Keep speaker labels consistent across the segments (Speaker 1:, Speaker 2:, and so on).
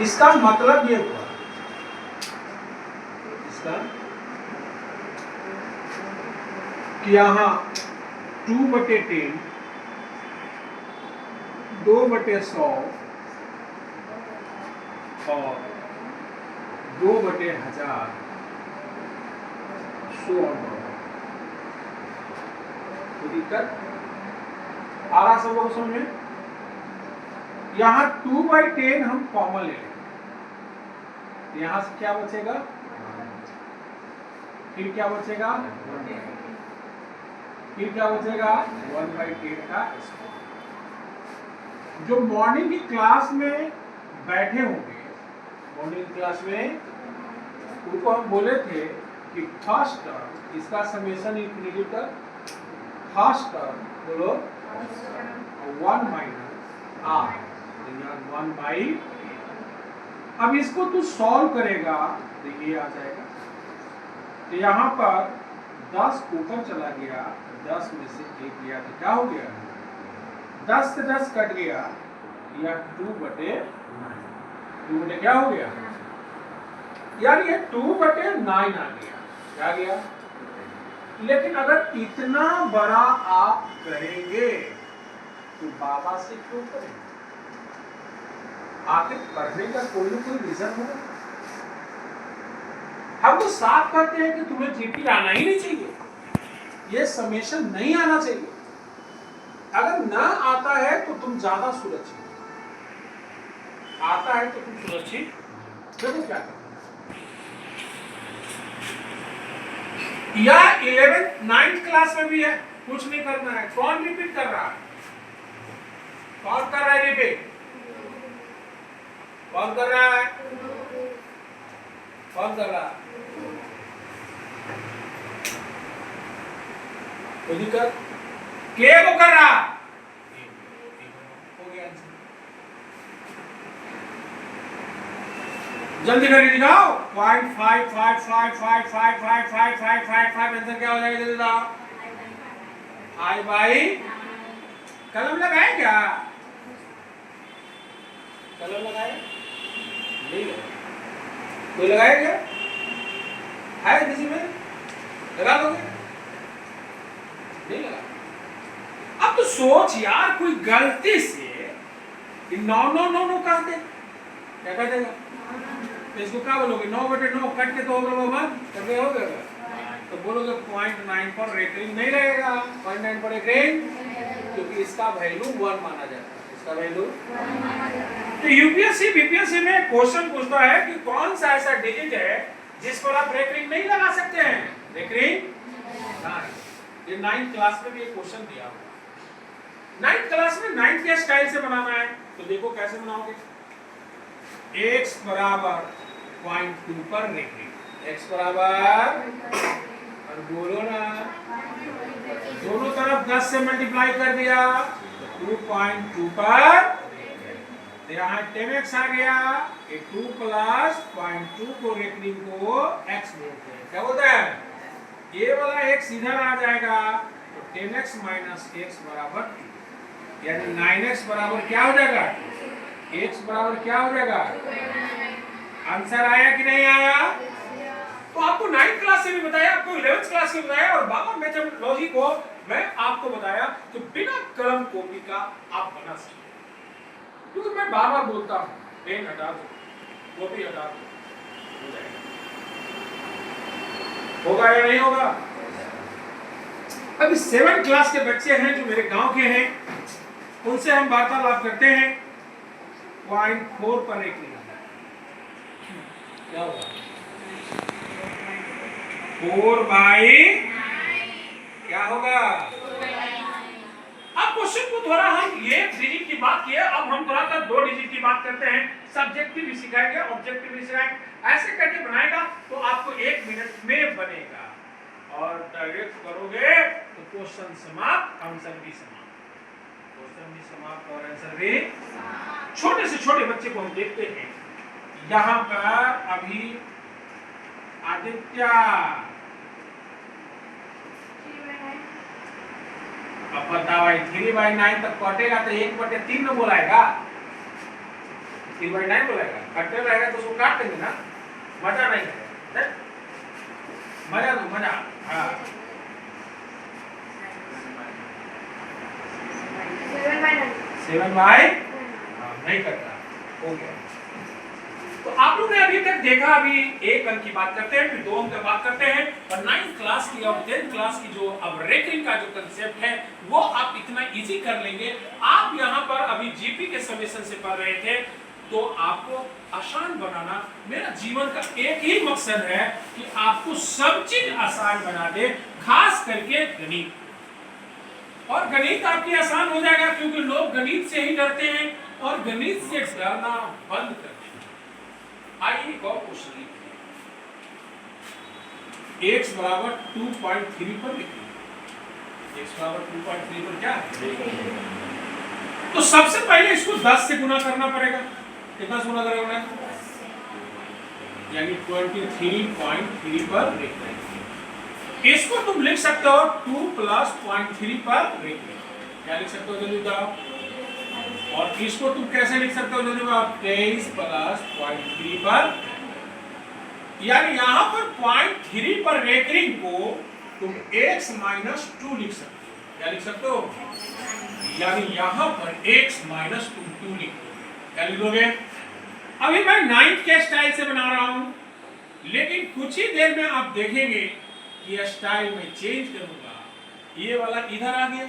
Speaker 1: इसका मतलब ये हुआ, इसका कि यहाँ 2/10 2/100 और 2/1000 तो दिक्कत आ रहा सब लोग समझ में। यहाँ 2/10 हम कॉमन ले लेंगे, यहाँ से क्या बचेगा, फिर क्या बचेगा, फिर क्या बचेगा 1/10 का स्क्वायर। जो मॉर्निंग की क्लास में बैठे होंगे, मॉर्निंग क्लास में उनको हम बोले थे कि फर्स्ट टर्म इसका समेशन इंफिनिटी तक, फर्स्ट टर्म बोलो 1 माइनस r 1/। अब इसको तू सॉल्व करेगा तो ये आ जाएगा, तो यहाँ पर 10 ऊपर चला गया, 10 में से 1 गया तो क्या हो गया, 10 से 10 कट गया, यह 2/9 क्या हो गया, यानी ये 2/9 आ गया, क्या गया। लेकिन अगर इतना बड़ा आप करेंगे तो बाबा से क्यों करेंगे, आखिर पढ़ने का कोई ना कोई रीजन होगा। हम तो साफ कहते हैं कि तुम्हें जीपी आना ही नहीं चाहिए, ये समेशन नहीं आना चाहिए। अगर ना आता है तो तुम ज्यादा सुरक्षित, आता है तो तुम सुरक्षित। देखो क्या करना या 11th 9th क्लास में भी है, कुछ नहीं करना है। कौन रिपीट कर रहा है, कौन कर रहा है रिपीट, कौन कर रहा है, कौन कर रहा है, कोई दिक्कत, के को कर रहा हो गया आंसर। जल्दी करके दिखाओ, 0.555555555 आंसर क्या हो जाएगा, जल्दी बताओ। आई भाई कलम लगाए क्या, कलम लगाए नहीं लगाए, कोई लगाए क्या है किसी में, लगा दोगे नहीं लगा। अब तो सोच यार, कोई गलती से नो नो नो नो कह दे, क्या कह देगा, तो इसको क्या बोलोगे, 9/9 कट के तो होगा बाबा, करके हो गया, तो बोलोगे 0.9 पर रेटिंग नहीं रहेगा, 0.9 पर रेटिंग, क्योंकि इसका वैल्यू 1 माना जाता है, इसका वैल्यू। तो यूपीएससी बीपीएससी में क्वेश्चन पूछता है कि कौन सा ऐसा डिजिट है जिस पर आप रेटिंग नहीं लगा सकते हैं, रेटिंग। ये 9th क्लास में भी एक क्वेश्चन दिया हुआ, 9th क्लास में 9th के स्टाइल से बनाना है, तो देखो कैसे बनाओगे। x बराबर 0.2 पर रेटिंग, x बराबर, और बोलो ना, दोनों तरफ 10 से मल्टीप्लाई कर दिया तो 2.2 पर, यहाँ 10x आ गया, ये 2 प्लस 0.2 को रेटिंग को x बोलते हैं, क्या बोलते हैं, ये वाला x इधर आ जाएगा तो 10x माइनस x बराबर 2, यानी 9x बराबर क्या हो जाएगा, x बराबर क्या हो जाएगा। आंसर आया कि नहीं आया। तो आपको 9th क्लास से भी बताया, आपको 11th क्लास से बताया, और बाबा मेथोडोलॉजी को मैं आपको बताया कि बिना कलम कॉपी का आप बना सकते, क्योंकि मैं बार बार बोलता हूँ पेन हटा दो, कॉपी हटा दो, हो जाएगा, होगा या नहीं होगा। अभी 7th क्लास के बच्चे हैं जो मेरे गांव के हैं, उनसे हम वार्तालाप करते हैं। 0.4 पर एक क्या होगा, 4/9 क्या होगा। अब क्वेश्चन को थोड़ा हम ये डिजिट की बात किए, अब हम थोड़ा सा 2 डिजिट की बात करते हैं। सब्जेक्टिव भी सिखाएंगे, ऑब्जेक्टिव भी सिखाएंगे, ऐसे करके बनाएगा तो आपको 1 मिनट में बनेगा, और डायरेक्ट करोगे तो क्वेश्चन समाप्त, आंसर भी समाप्त, क्वेश्चन भी समाप्त और आंसर भी। छोटे से छोटे बच्चे को हम देखते हैं, यहाँ पर अभी आदित्य, अब बताओ भाई 3/9 तक कटेगा तो 1/3 में बोलाएगा, 3/9 बोलाएगा, कटने रहेगा तो उसको काट देंगे ना, मजा नहीं है, मजा दो मजा। हाँ 7/, नहीं करता, हो गया। तो आप लोग ने अभी तक देखा, अभी 1 अंक की बात करते हैं, फिर 2 अंक की बात करते हैं, और 9th क्लास की और 10th क्लास की जो अब रेकरिंग का जो कंसेप्ट है वो आप इतना इजी कर लेंगे। आप यहाँ पर अभी जीपी के समेशन से पढ़ रहे थे, तो आपको आसान बनाना मेरा जीवन का एक ही मकसद है कि आपको सब चीज आसान बना दे, खास करके गणित। और गणित आपकी आसान हो जाएगा क्योंकि लोग गणित से ही डरते हैं और गणित से डरना बंद कर। आइए एक और क्वेश्चन लिखते हैं। x बराबर 2.3 पर लिखिए, x बराबर 2.3 पर क्या है? तो सबसे पहले इसको 10 से गुना करना पड़ेगा। कितना से गुना करेगा? यानी 23.3 पर लिखना है। इसको तुम लिख सकते हो 2 + 0.3 पर लिखना, क्या लिख सकते हो जल्दी बताओ। और इसको तुम कैसे लिख सकते हो जल्दी बताओ, 23 + 0.3 पर, यानी यहां पर 0.3 पर रेकरिंग को तुम x - 2 लिख सकते हो। क्या लिख सकते हो? यानी यहां पर x - 2 लिख दो। क्या लिखोगे? अभी मैं 9th के स्टाइल से बना रहा हूं, लेकिन कुछ ही देर में आप देखेंगे कि यह स्टाइल में चेंज करूंगा। ये वाला इधर आ गया,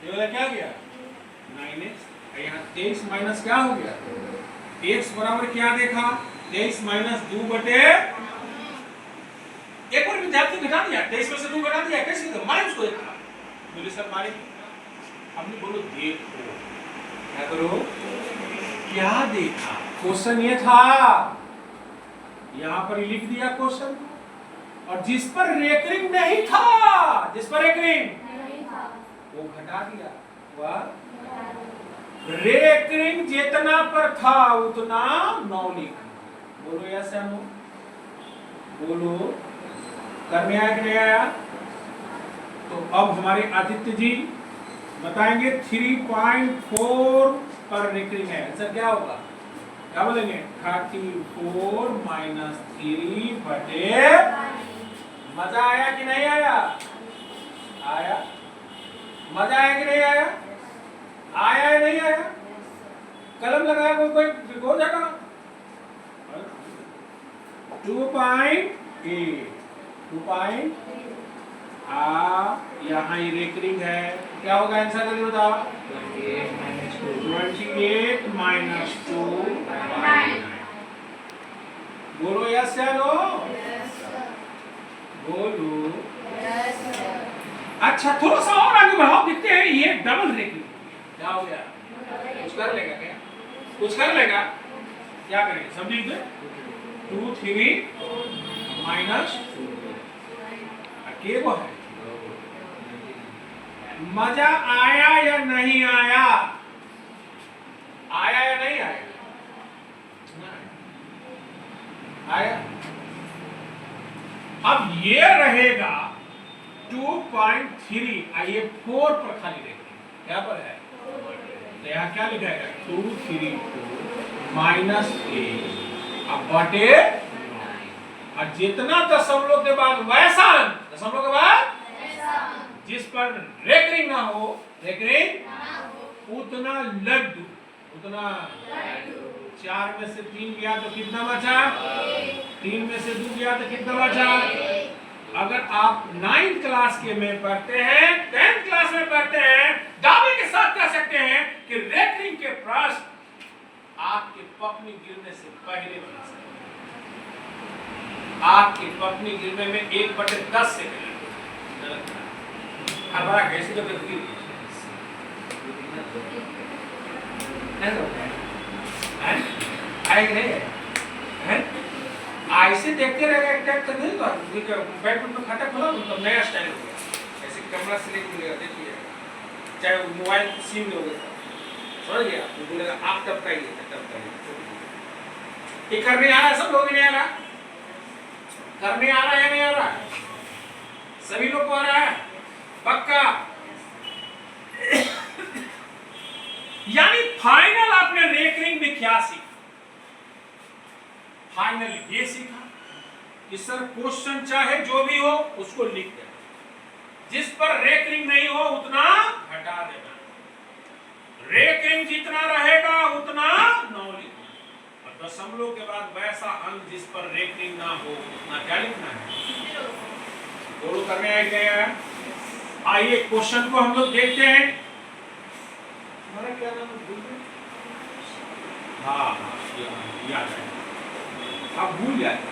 Speaker 1: ये वाला क्या गया 9x, यहाँ 23 माइनस क्या हो गया, x बराबर क्या देखा 23 - 2 बटे, एक और विद्यार्थी घटा दिया, 23 में से 2 घटा दिया, कैसे देखा माइनस को देखा, बोले सर मारे, हमने बोलो देखो, क्या करो, क्या देखा, क्वेश्चन ये था, यहाँ पर लिख दिया क्वेश्चन, और जिस पर रेकरिंग नहीं था, जिस पर रेकरिंग नहीं था वो घटा दिया, वह रेकरिंग जितना पर था उतना 9 लिखा। बोलो यस या नो, बोलो, करने आया कि नहीं आया? तो अब हमारे आदित्य जी बताएंगे 3.4 पर रेकरिंग है, आंसर क्या होगा, क्या बोलेंगे 34 - 3 बटे, मजा आया कि नहीं आया? आया, मजा आया कि नहीं आया? आया या नहीं आया? कलम लगाया कोई हो जाएगा 2.8 यहाँ ये रेकरिंग है, क्या होगा आंसर जल्दी बताओ, 28 - 2 9। बोलो यस या नो, बोलो अच्छा, थोड़ा सा और आगे बढ़ाओ, देखते हैं ये डबल रेकरिंग क्या हो गया, कुछ कर लेगा क्या, कुछ कर लेगा, क्या करेंगे सब लिख दे, 2 3 -2 के वो है। मजा आया या नहीं आया? आया या नहीं आया? आया। अब ये रहेगा 2.3, आइए 4 पर खाली देखिए, क्या पर है, तो यहाँ क्या लिखाएगा 2 3 4 -8 अब बटे, और जितना दशमलव के बाद वैसा अंक, दशमलव के बाद जिस पर रेकरिंग ना हो, रेकरिंग उतना लड्डू, उतना 4 में से 3 गया तो कितना बचा, 3 में से 2 गया तो कितना बचा। अगर आप 9th क्लास के में पढ़ते हैं, 10th क्लास में पढ़ते हैं, दावे के साथ कह सकते हैं कि रेकरिंग के प्रश्न आपके पपनी गिरने से पहले बना सकते हैं, आपकी पपनी गिरने में 1/10 से पहले। हमारा कैसे तो गिर आएगा नहीं है, ऐसे देखते रहेगा, एक टाइप तो नहीं तो बैडमिंटन में खाता खोला तो नया स्टाइल हो गया, ऐसे कैमरा से लेके मिलेगा, देखिए चाहे मोबाइल सिम में हो गया, समझ गया, तो बोलेगा आप तब का ही, ये करने आ रहा, सब लोग नहीं आ रहा, करने आ रहा है या नहीं आ रहा है? सभी लोग को आ रहा है पक्का? यानी फाइनल आपने रेकरिंग में क्या सीखा? फाइनल ये सीखा कि सर क्वेश्चन चाहे जो भी हो उसको लिख देना, जिस पर रेकरिंग नहीं हो उतना हटा देना, रेकरिंग जितना रहेगा उतना नौ लिखना, और दशमलव के बाद वैसा अंक जिस पर रेकरिंग ना हो उतना क्या लिखना है? दोनों करने आ गए हैं। आइए क्वेश्चन को हम लोग देखते हैं। हमारा क्या नाम है? हाँ याद है, आप भूल जाते।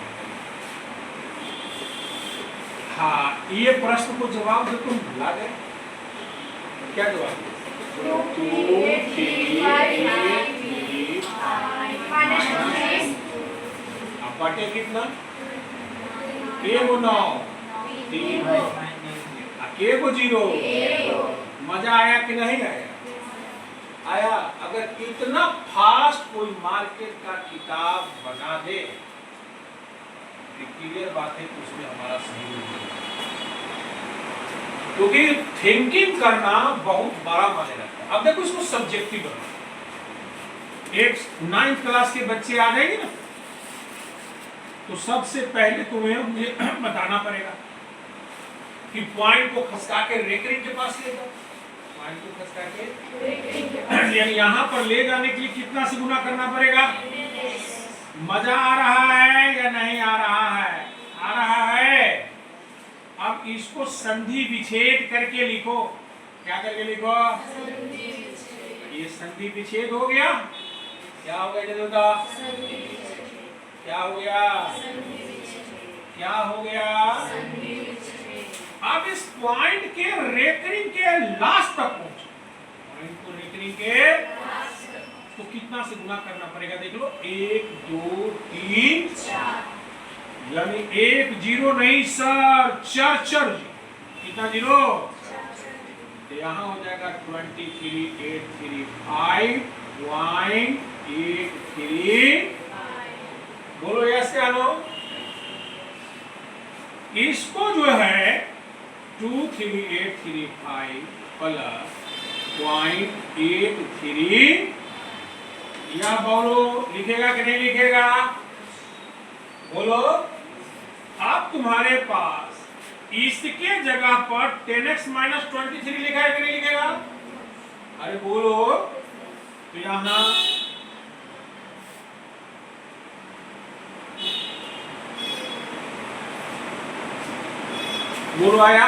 Speaker 1: हाँ, ये प्रश्न को जवाब दे, तुम भुला गए। क्या जवाब? 2 3 अब बटे कितना? के को 9 3 के को 0। मजा आया कि नहीं आया? आया। अगर इतना फास्ट कोई मार्केट का किताब बना दे तो क्लियर बात है कि उसमें हमारा सही नहीं, क्योंकि थिंकिंग करना बहुत बड़ा माने रखता है। अब देखो इसको सब्जेक्टिव बना, एक 9th क्लास के बच्चे आ जाएंगे ना, तो सबसे पहले तुम्हें मुझे बताना पड़ेगा कि पॉइंट को खसका के रेकरिंग के पास ले जाओ, पॉइंट को खसका के, यानी यहाँ पर ले जाने के लिए कितना से गुना करना पड़ेगा? मजा आ रहा है या नहीं आ रहा है? आ रहा है। अब इसको संधि विच्छेद करके लिखो। क्या करके लिखो? ये संधि विच्छेद हो गया। क्या हो गया जदुदा? क्या हो गया? क्या हो गया? अब इस पॉइंट के रेकरिंग के लास्ट तक पहुंचो, पॉइंट को रेकरिंग के तो कितना से गुना करना पड़ेगा? देख लो, 1 2 3 4, यानी 1 0 नहीं सर, 4 4 कितना 0? तो यहाँ हो जाएगा 23,835.83। बोलो यस क्या नो? इसको जो है 23,835 प्लस 0.83, या बोलो लिखेगा कि नहीं लिखेगा? बोलो। अब तुम्हारे पास इसके जगह पर 10x - 23 लिखा है कि नहीं लिखेगा? अरे बोलो। तो यहां बोलो आया?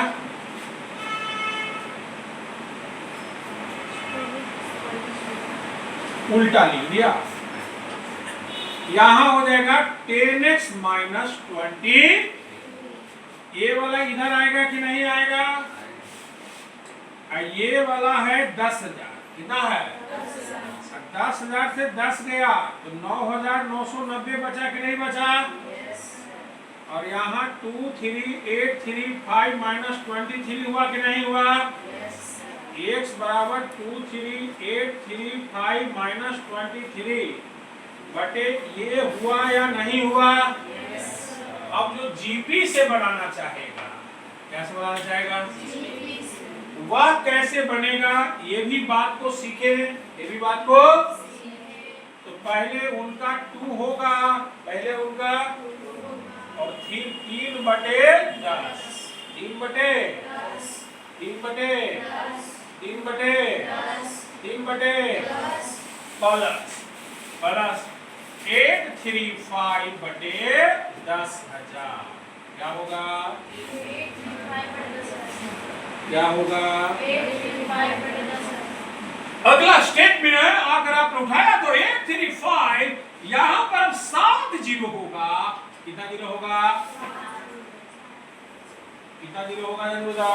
Speaker 1: उल्टा लिख दिया। यहां हो जाएगा 10x - 20, ये वाला इधर आएगा कि नहीं आएगा? ये वाला है 10,000, कितना है? 10,000 से 10 गया तो 9,990 बचा कि नहीं बचा? और यहाँ 23,835 - 23 हुआ कि नहीं हुआ? x बराबर 23,835 - 23 बटे ये हुआ या नहीं हुआ? अब जो जीपी से बनाना चाहेगा, कैसे बनाना चाहेगा? वह कैसे बनेगा ये भी बात को सीखे, ये भी बात को। तो पहले उनका 2 होगा, पहले उनका, और 3 बटे 10, 3 बटे 3 बटे 3 बटे 3 बटे प्लस 835 बटे 10,000। क्या होगा? क्या होगा? अगला स्टेप में अगर आपने उठाया तो 835, यहां पर अब 7 जीरो होगा। कितना जीरो होगा? कितना जीरो होगा जनता?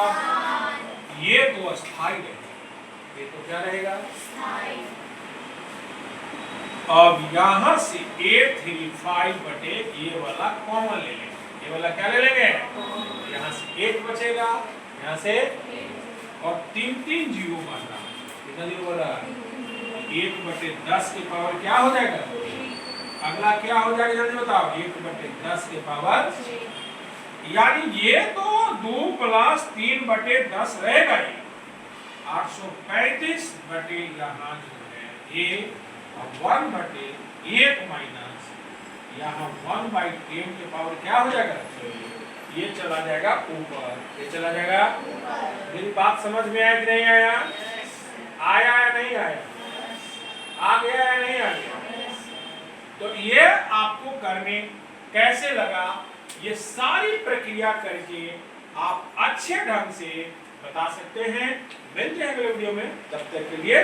Speaker 1: ये तो अस्थाई रहेगा, ये तो क्या रहेगा? अब यहां से 835 बटे ये वाला कॉमन ले लेंगे, ये वाला क्या ले लेंगे? यहां से 1 बचेगा, यहां से, और 3 जीरो बन रहा। कितना जीरो बन रहा? 1 बटे 10 के पावर क्या हो जाएगा? अगला क्या हो जाएगा जल्दी बताओ? 1 बटे 10 के पावर यानी ये तो 2 + 3/10 रहेगा ही, 835 बटे यहाँ जो है ये 1/1 माइनस यहाँ 1/10 के पावर क्या हो जाएगा, ये चला जाएगा ऊपर, ये चला जाएगा। मेरी बात समझ में आया कि नहीं आया? आया या नहीं आया? आ गया या नहीं आ गया? तो ये आपको करने कैसे लगा, ये सारी प्रक्रिया करके आप अच्छे ढंग से बता सकते हैं। मिलते हैं अगले वीडियो में, तब तक के लिए।